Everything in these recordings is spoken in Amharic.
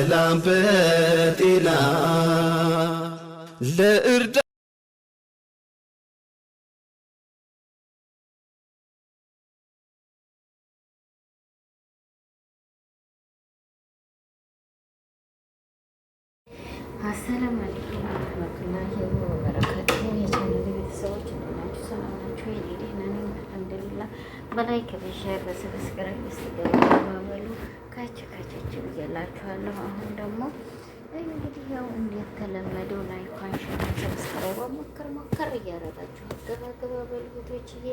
በሰላም በጤና ለእርዳ አሰላሙ አለይኩም ወራህመቱላሂ ወበረካቱሁ። የቻናሌ ቤተሰቦች እንደምን ናችሁ? ሰላም ናችሁ? እኔ ደህና ነኝ አልሐምዱሊላህ። በላይክ በሼር በሰብስክራይብ በሉ ካቸች ብያላችኋለሁ። አሁን ደግሞ እንግዲህ ያው እንደተለመደው ላይኳን ሼር ሰብስክራይብ ሞከር እያደረጋችሁ ገባ በሉ ቤቶችዬ።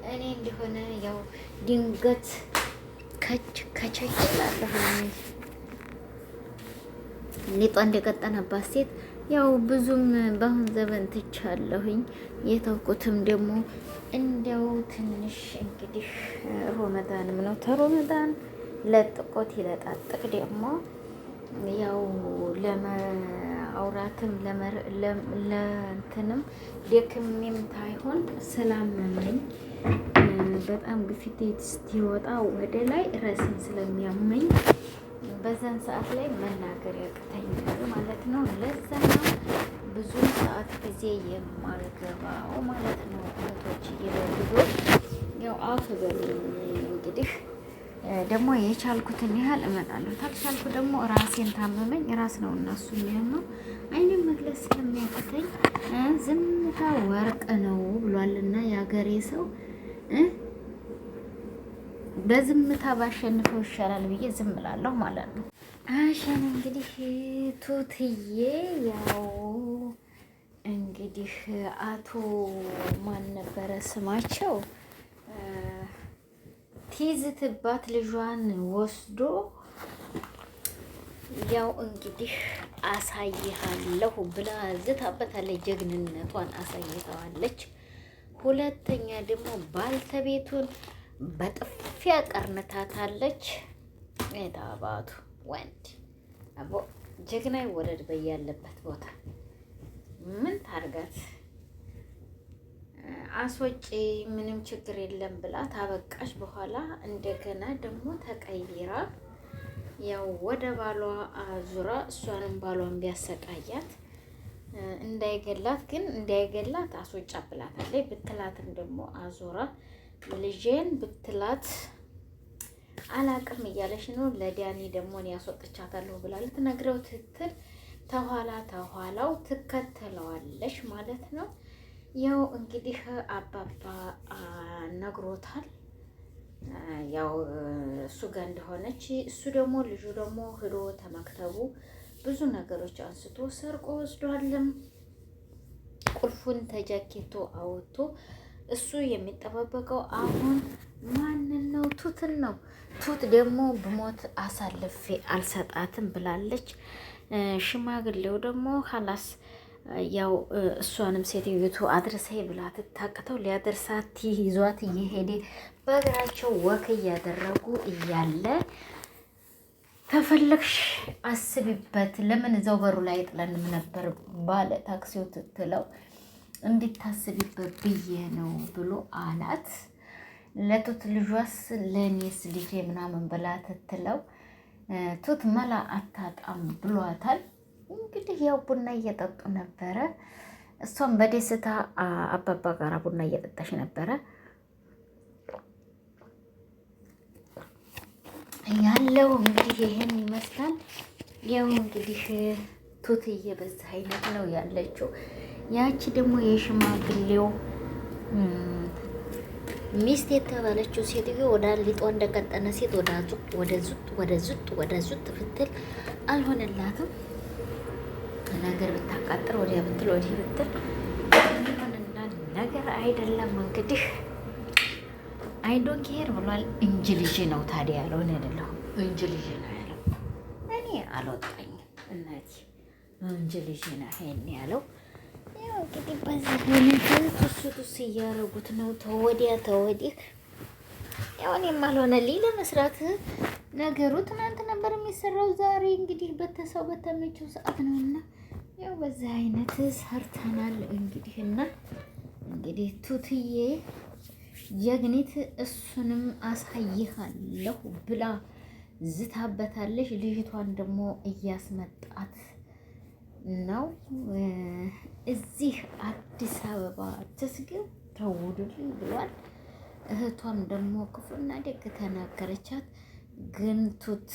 እኔ እንደሆነ ያው ድንገት ከቸች እላለሁ። ሊጧ እንደቀጠነባት ሴት ያው ብዙም በአሁን ዘመን ትቻለሁኝ። የተውኩትም ደግሞ እንዲያው ትንሽ እንግዲህ ሮመዳንም ነው። ተሮመዳን ለጥቆት ይለጣጥቅ ደግሞ ያው ለማውራትም ለእንትንም ደክሜም ታይሆን ስላመመኝ በጣም ግፊቴ ሲወጣ ወደ ላይ ራሴን ስለሚያመኝ በዛን ሰዓት ላይ መናገር ያቅተኛል ማለት ነው። ለዛ ነው ብዙ ሰዓት ጊዜ የማልገባው ማለት ነው። እህቶች እየለልዶ ያው አፍ በሉ እንግዲህ ደግሞ የቻልኩትን ያህል እመጣለሁ። ታልቻልኩ ደግሞ ራሴን ታመመኝ ራስ ነው እና እሱ የሚሆነው አይንም መግለጽ ስለሚያቅተኝ ዝምታ ወርቅ ነው ብሏልና የሀገሬ ሰው በዝምታ ባሸንፈው ይሻላል ብዬ ዝም እላለሁ ማለት ነው። አሸን እንግዲህ ቱትዬ ያው እንግዲህ አቶ ማን ነበረ ስማቸው ትይዝትባት ልጇን ወስዶ ያው እንግዲህ አሳይሃለሁ ብላ ዝታበታለች። ጀግንነቷን አሳይተዋለች። ሁለተኛ ደግሞ ባልተቤቱን በጥፊያ ቀርንታታለች። የታባቱ ወንድ አቦ ጀግና ይወለድ በያለበት ቦታ። ምን ታርጋት? አስወጪ ምንም ችግር የለም ብላ ታበቃሽ በኋላ እንደገና ደግሞ ተቀይራ ያው ወደ ባሏ አዙራ እሷንም ባሏን ቢያሰቃያት እንዳይገላት አስወጫ ብላታለች። ብትላትም ደግሞ አዙራ ልጄን ብትላት አላቅም እያለሽ ነው። ለዳኒ ደግሞ እኔ ያስወጥቻታለሁ ብላ ልትነግረው ትትል ተኋላው ትከተለዋለሽ ማለት ነው። ያው እንግዲህ አባባ ነግሮታል ያው እሱ ጋር እንደሆነች። እሱ ደግሞ ልጁ ደግሞ ሄዶ ተመክተቡ ብዙ ነገሮች አንስቶ ሰርቆ ወስዷልም። ቁልፉን ተጃኬቶ አውጥቶ እሱ የሚጠባበቀው አሁን ማንን ነው? ቱትን ነው። ቱት ደግሞ ብሞት አሳልፌ አልሰጣትም ብላለች። ሽማግሌው ደግሞ ሀላስ ያው እሷንም ሴትዮቱ አድርሰይ ብላ ትታቅተው ሊያደርሳት ይዟት እየሄደ በእግራቸው ወክ እያደረጉ እያለ ተፈለግሽ አስቢበት፣ ለምን እዛው በሩ ላይ ጥለንም ነበር ባለ ታክሲው ትትለው እንድታስቢበት ብዬ ነው ብሎ አላት። ለቱት ልጇስ ለኔስ ልጄ ምናምን ብላ ትትለው ቱት መላ አታጣም ብሏታል። እንግዲህ ያው ቡና እየጠጡ ነበረ። እሷም በደስታ አባባ ጋራ ቡና እየጠጣች ነበረ ያለው። እንግዲህ ይሄን ይመስላል። ያው እንግዲህ ቱትዬ በዛ አይነት ነው ያለችው። ያቺ ደግሞ የሽማግሌው ሚስት የተባለችው ሴትዮ ወደ ሊጧ እንደቀጠነ ሴት ወደ ዙጥ ፍትል አልሆነላትም። ነገር ብታቃጥር ወዲያ ብትል ወዲህ ብትል ሆነና ነገር አይደለም። እንግዲህ አይዶን ኬር ብሏል። እንጂ ልጅ ነው ታዲያ ያለው እኔ አይደለሁም። እንጂ ልጅ ነው ያለው። እኔ አልወጣኝም እናቴ እንጂ ልጅ ነው ይሄን ያለው። ያው እንግዲህ በዚህ ሁኔታ ቱስ እያረጉት ነው ተወዲያ ተወዲህ። ያው እኔም አልሆነልኝ ለመስራት ነገሩ ትናንት ነበር የሚሰራው። ዛሬ እንግዲህ በተሰው በተመቸው ሰዓት ነውና ያው በዚህ አይነት ሰርተናል። እንግዲህ ቱትዬ ጀግኒት እሱንም አሳይሃለሁ ብላ ዝታበታለች። ልጅቷን ደግሞ እያስመጣት ነው። እዚህ አዲስ አበባ ትስግብ ተውዱልኝ ብሏል። እህቷም ደግሞ ክፉና ደግ ተናገረቻት። ግን ቱት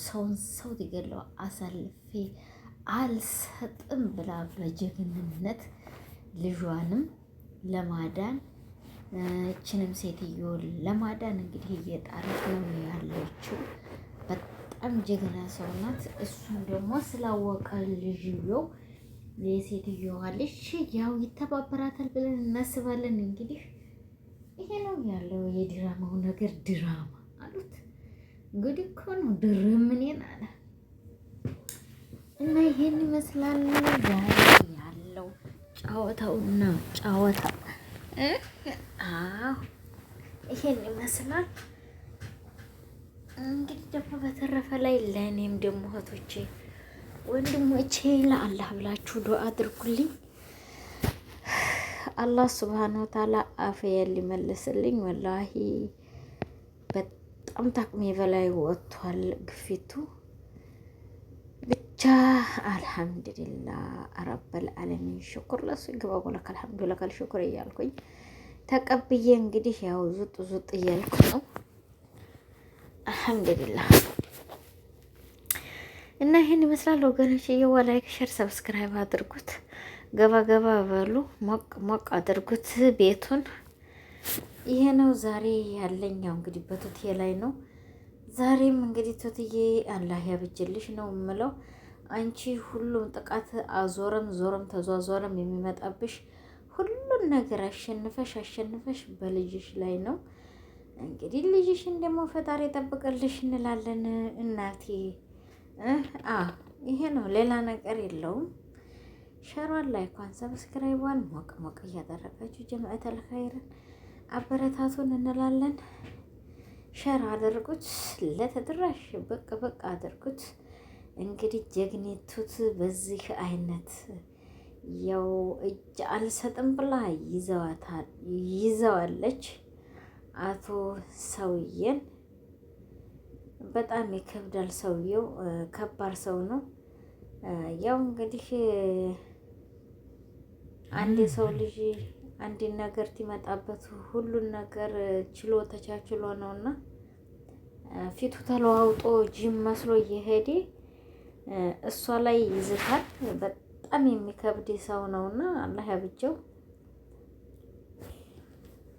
ሰውን ሰው ይገለው አሳልፌ አልሰጥም ብላ በጀግንነት ልጇንም ለማዳን እችንም ሴትዮ ለማዳን እንግዲህ እየጣረች ነው ያለችው። በጣም ጀግና ሰው ናት። እሱም ደግሞ ስላወቀ ልጅየው የሴትዮዋ ልጅ ያው ይተባበራታል ብለን እናስባለን። እንግዲህ ይሄ ነው ያለው የድራማው ነገር። ድራማ አሉት እንግዲህ እኮ ነው ድርም እኔን አለ እና ይሄን ይመስላል ዛሬ ያለው ጨዋታውና ጨዋታ። አዎ ይሄን ይመስላል እንግዲህ። ደግሞ በተረፈ ላይ ለእኔም ደግሞ እህቶቼ ወንድሞቼ ለአላህ ብላችሁ ዱአ አድርጉልኝ። አላህ ሱብሃነሁ ወተዓላ አፍያን ሊመልስልኝ። ወላሂ በጣም ታቅሜ በላይ ወጥቷል ግፊቱ። ብቻ አልሐምዱሊላህ ረብል ዓለሚን ሽኩር ለሱ ይግባው። ለከል ሐምዱ ለከል ሽኩር እያልኩኝ ተቀብዬ እንግዲህ ያው ዙጥ ዙጥ እያልኩ ነው። አልሐምዱሊላህ እና ይሄን ይመስላል ወገኖች። ላይክ ሼር ሰብስክራይብ አድርጉት። ገባ ገባ በሉ፣ ሞቅ ሞቅ አድርጉት ቤቱን። ይሄ ነው ዛሬ ያለኛው እንግዲህ በቱቴ ላይ ነው። ዛሬም እንግዲህ ቱትዬ አላህ ያብጅልሽ ነው የምለው። አንቺ ሁሉም ጥቃት አዞረም ዞረም ተዟዟረም የሚመጣብሽ ሁሉን ነገር አሸንፈሽ በልጅሽ ላይ ነው። እንግዲህ ልጅሽን ደግሞ ፈጣሪ ጠብቅልሽ እንላለን እናቴ። ይሄ ነው ሌላ ነገር የለውም። ሸሯን ላይኳን ሰብስክራይቧን ሞቅ ሞቅ እያደረጋችሁ ጀማዓተል ኸይርን አበረታቱን እንላለን። ሸር አድርጉት፣ ለተደራሽ ብቅ ብቅ አድርጉት። እንግዲህ ጀግኒቱት በዚህ አይነት ያው እጅ አልሰጥም ብላ ይዘዋለች አቶ ሰውዬን። በጣም ይከብዳል። ሰውየው ከባድ ሰው ነው። ያው እንግዲህ አንድ የሰው ልጅ አንድ ነገር ትመጣበት ሁሉን ነገር ችሎ ተቻችሎ ነውና ፊቱ ተለዋውጦ ጅም መስሎ እየሄደ እሷ ላይ ይዝታል። በጣም የሚከብድ ሰው ነውና አላህ ያብጀው።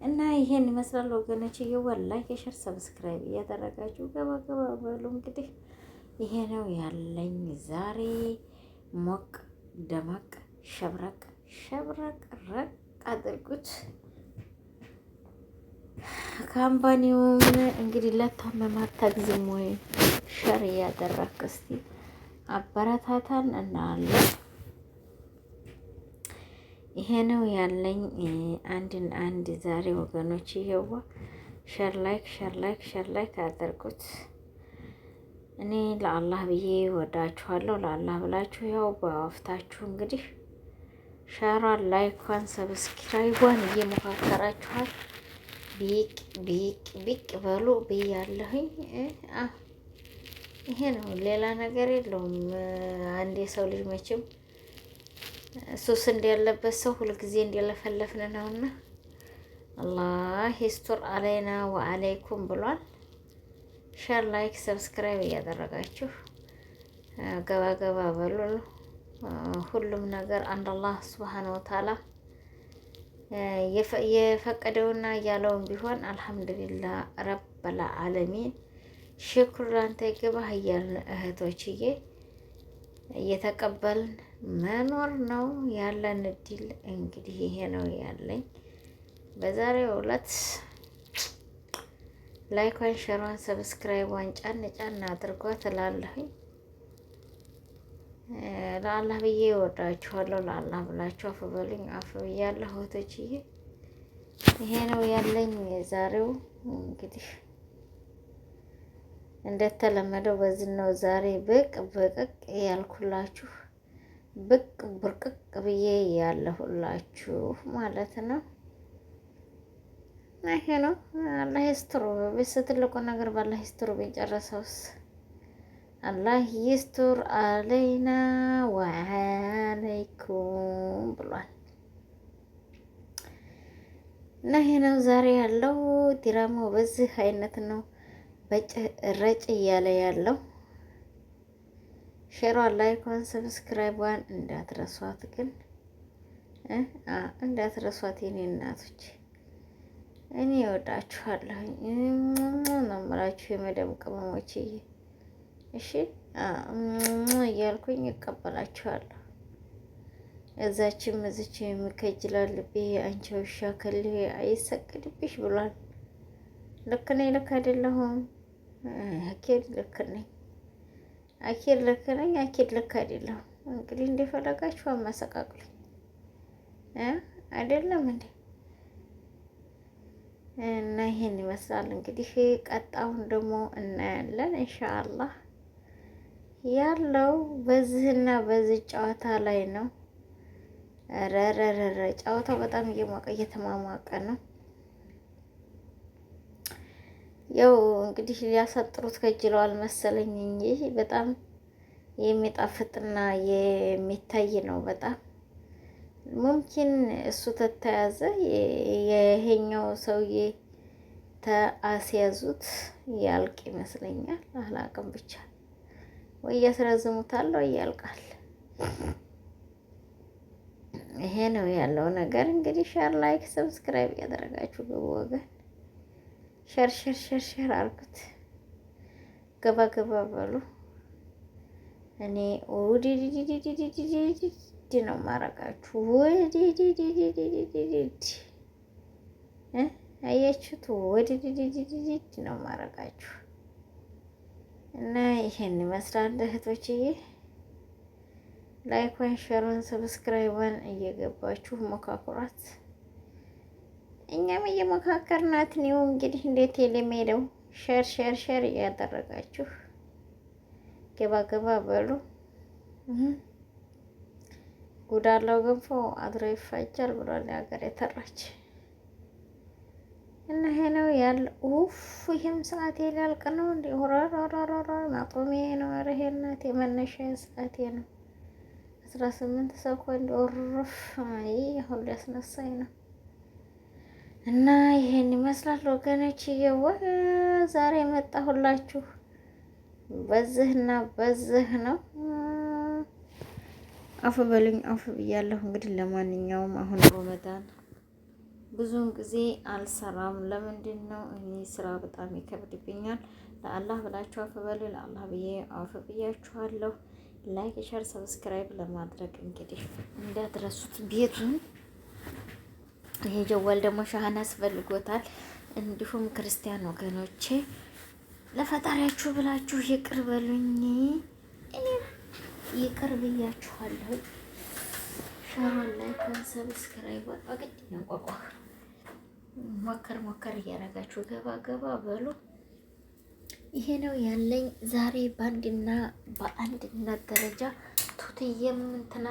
እና ይሄን ይመስላል ወገኖች። ላይክ ሼር ሰብስክራይብ እያደረጋችሁ ገባ ገባ በሉ። እንግዲህ ይሄ ነው ያለኝ ዛሬ። ሞቅ ደመቅ ሸብረቅ ረቅ አድርጉት። ካምፓኒውም እንግዲህ ለታመማት ታግዝም ወይ ሸር እያደረክ እስቲ አበረታታን እናለን። ይሄ ነው ያለኝ አንድ ዛሬ ወገኖች። ይሄዋ ሸር ላይክ አድርጉት። እኔ ለአላህ ብዬ ወዳችኋለሁ። ለአላህ ብላችሁ ያው በወፍታችሁ እንግዲህ ሸሯን ላይኳን ሰብስክራይቧን እየሞካከራችኋል። ቢቅ በሉ ብያለሁኝ። ይሄ ነው ሌላ ነገር የለውም። አንድ የሰው ልጅ መቼም ሱስ እንዳለበት ሰው ሁልጊዜ እንደለፈለፍን ነውና አላህ ይስቱር አለይና ወአለይኩም ብሏል። ሸር ላይክ ሰብስክራይብ እያደረጋችሁ ገባ ገባ በሉ። ሁሉም ነገር አንድ አላህ ሱብሃነሁ ወተዓላ የፈቀደውና ያለውን ቢሆን አልሐምዱሊላህ ረብል ዓለሚን ሽኩር ላንተ ይገባህ እያልን እህቶችዬ እየተቀበልን መኖር ነው ያለን እድል። እንግዲህ ይሄ ነው ያለኝ በዛሬው ዕለት። ላይኳን ሸሯን ሰብስክራይቧን ጫን አድርጓት እላለሁኝ። ለአላህ ብዬ እወዳችኋለሁ። ለአላህ ብላችሁ አፍ በሉኝ። አፍ ብያለሁ እህቶችዬ። ይሄ ነው ያለኝ ዛሬው። እንግዲህ እንደተለመደው በዚህ ነው ዛሬ ብቅ ያልኩላችሁ፣ ብቅ ብርቅቅ ብዬ ያለሁላችሁ ማለት ነው። ይሄ ነው። አላህ ይስጥሩ። በስ ትልቁ ነገር ባላህ ይስጥሩ። ቢጨረሰውስ አላህ ይስጥር አለይና ወአለይኩም ብሏል። እና ይሄ ነው ዛሬ ያለው ዲራማው በዚህ አይነት ነው ረጭ እያለ ያለው። ሼሯን፣ ላይኳን፣ ሰብስክራይቧን እንዳትረሷት ግን እንዳትረሷት የኔ እናቶች። እኔ እወዳችኋለሁኝ ነው የምላችሁ የመደም ቅመሞችዬ። እሺ እያልኩኝ እቀበላችኋለሁ። እዛችም እዚች የሚከጅላል ልቤ አንቺ ውሻ ከል አይሰቅድብሽ ብሏል። ልክ ነኝ? ልክ አይደለሁም? አኪድ ልክ ነኝ። አኪድ ልክ ነኝ። አኪድ ልክ አይደለሁም? እንግዲህ እንደፈለጋችሁ አማሰቃቅሉኝ አይደለም እንዴ? እና ይሄን ይመስላል እንግዲህ። ቀጣውን ደግሞ እናያለን ኢንሻአላህ። ያለው በዚህና በዚህ ጨዋታ ላይ ነው። ረረረረ ጨዋታው በጣም እየሞቀ እየተማማቀ ነው። ያው እንግዲህ ሊያሳጥሩት ከጅለዋል መሰለኝ እንጂ በጣም የሚጣፍጥና የሚታይ ነው። በጣም ሙምኪን እሱ ተተያዘ ይሄኛው ሰውዬ ተአስያዙት ያልቅ ይመስለኛል። አላቅም ብቻ ወይ ያስረዝሙታል ወይ ያልቃል። ይሄ ነው ያለው ነገር እንግዲህ። ሼር፣ ላይክ፣ ሰብስክራይብ ያደረጋችሁ ግቡ ወገን። ሼር ሼር ሼር ሼር አርጉት። ገባ ገባ በሉ። እኔ ወዲዲዲዲዲዲዲ ነው ማረጋችሁ። ወዲዲዲዲዲዲ አያችሁት? ወዲዲዲዲዲ ነው ማረጋችሁ። እና ይሄን ይመስላል እህቶችዬ። ላይኳን፣ ሼሩን፣ ሰብስክራይቧን እየገባችሁ መካከራት። እኛም እየመካከርናት ነው እንግዲህ። እንዴት የለመደው ሼር ሼር ሼር እያደረጋችሁ ገባ ገባ በሉ። ጉዳለው ገንፎ አድሮ ይፋጃል ብሏል የሀገር የተራች። እና ይሄ ነው ያለው። ኡፍ ይሄም ሰዓት ያልቅ ነው እንዴ? ሆራራራራ ማቆሚያ ነው። ይሄ እናቴ መነሻ ሰዓቴ ነው። 18 ሰኮንድ ኦርፍ አሁን ሊያስነሳኝ ነው። እና ይሄን ይመስላል ወገኖች። እየዋ ዛሬ መጣሁላችሁ በዚህና በዚህ ነው። አፍ በሉኝ፣ አፍ ብያለሁ። እንግዲህ ለማንኛውም አሁን ረመዳን ብዙውን ጊዜ አልሰራም። ለምንድን ነው? እኔ ስራ በጣም ይከብድብኛል። ለአላህ ብላችሁ አፍ በሉ። ለአላህ ብዬ አፍ ብያችኋለሁ። ላይክ፣ ሼር፣ ሰብስክራይብ ለማድረግ እንግዲህ እንዳትረሱት ቤቱን። ይሄ ጀዋል ደግሞ ሻህና ያስፈልጎታል። እንዲሁም ክርስቲያን ወገኖቼ ለፈጣሪያችሁ ብላችሁ ይቅር በሉኝ። እኔ ይቅር ብያችኋለሁ። ሻራን ላይክ፣ ሰብስክራይብ አግድ ነው። ሞከር ሞከር እያደረጋችሁ ገባ ገባ በሉ። ይሄ ነው ያለኝ ዛሬ በአንድና በአንድነት ደረጃ ቱትዬም ምንትና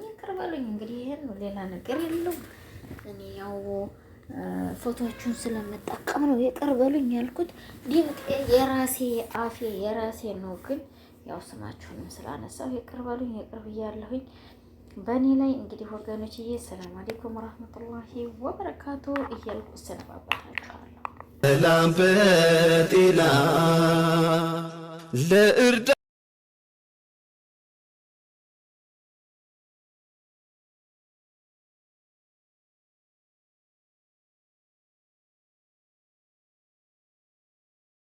ይቅር በሉኝ። እንግዲህ ይሄን ነው፣ ሌላ ነገር የለውም። እኔ ያው ፎቶዎቹን ስለምጠቀም ነው ይቅር በሉኝ ያልኩት። ድምጤ የራሴ አፌ የራሴ ነው፣ ግን ያው ስማችሁንም ስላነሳው ይቅር በሉኝ፣ ይቅር ብያለሁኝ። በእኔ ላይ እንግዲህ ወገኖችዬ፣ ሰላም አለይኩም ወራህመቱላሂ ወበረካቱ እያልኩ እሰነባበታችኋለሁ። ሰላም በጤና ለእርዳ